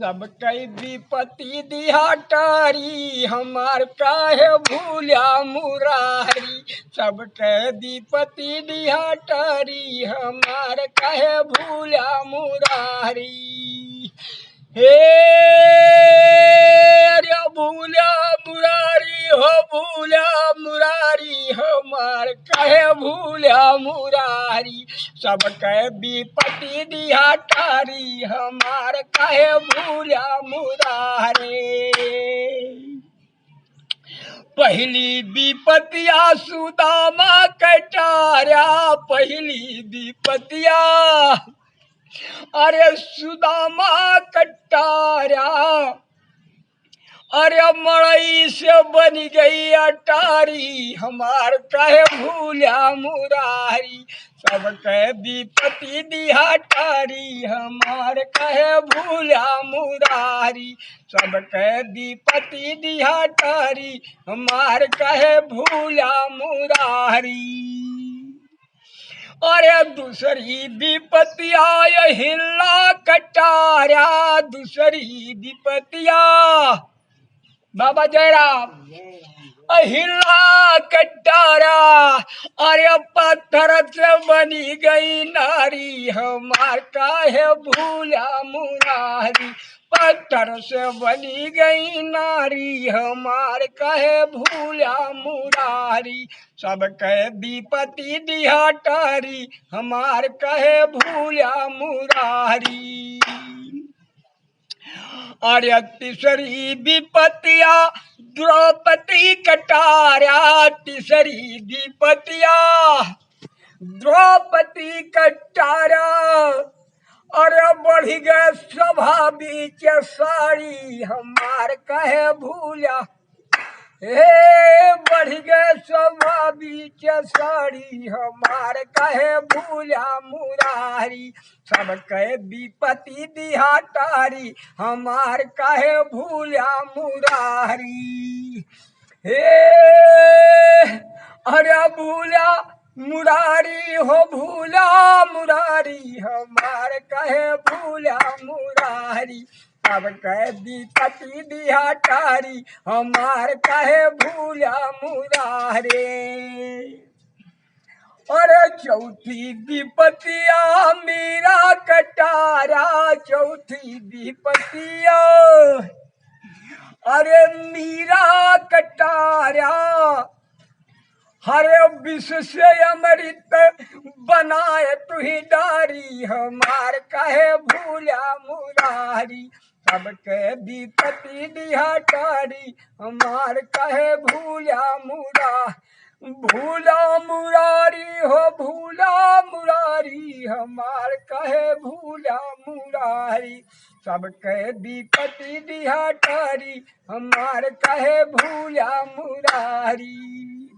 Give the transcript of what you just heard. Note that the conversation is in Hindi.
सब कई विपत्ति दिहा टारी, हमार काहे भूला मुरारी। सब कई विपत्ति दिहा टारी, हमार काहे भूला मुरारी। हे अरे भूला मुरारी हो, भूला मुरारी, हमार काहे भूला मुरारी। सब कहे विपत्ति दिहा टारी, हमार काहे भूला मुरारी। पहली विपत्तिया सुदामा कटारा, पहली विपत्तिया अरे सुदामा कटारा। अरे मड़ई से बन गई अटारी, हमार कहे भूला मुरारी। सब कहे विपत्ति दिहा टारी, हमार कहे भूला मुरारी। सब कहे विपत्ति दिहा टारी, हमार कहे भूला मुरारी। अरे दूसरी विपत्तिया हिल्ला कटारा, दूसरी विपत्तिया बाबा जयराम अहिला कटारा। अरे पत्थर से बनी गई नारी, हमार काहे भूला मुरारी। पत्थर से बनी गई नारी, हमार कहे भूला मुरारी। सब कहे विपत्ति दिहा टारी, हमार कहे भूला मुरारी। अरे तीसरी विपत्तिया द्रौपदी कटारा, तीसरी विपत्तिया द्रौपदी कटारा। अरे बढ़ गए सभा बीच साड़ी, हमार कहे भूला। हे बढ़ गए सभा बीच साड़ी, हमार कहे भूला मुरारी। सब कहे विपत्ति दिहा टारी, हमार कहे भूला मुरारी। हे अरे भूला मुरारी हो, भूला मुरारी, हमार कहे भूला मुरारी। सब कहे विपत्ति दिहा टारी, हमार कहे भूला मुरारी। अरे चौथी विपत्तिया मीरा कटारा, चौथी विपत्तिया अरे मीरा कटारा। हरे विश्व से अमृत बनाए तुही डारी, हमार कहे भूला मुरारी। सब के विपत्ति दिहा टारी, हमार कहे भूला भूला मुरारी हो, भूला मुरारी, हमार कहे भूला मुरारी। सब कहे विपत्ति दिहा टारी, हमार कहे भूला मुरारी।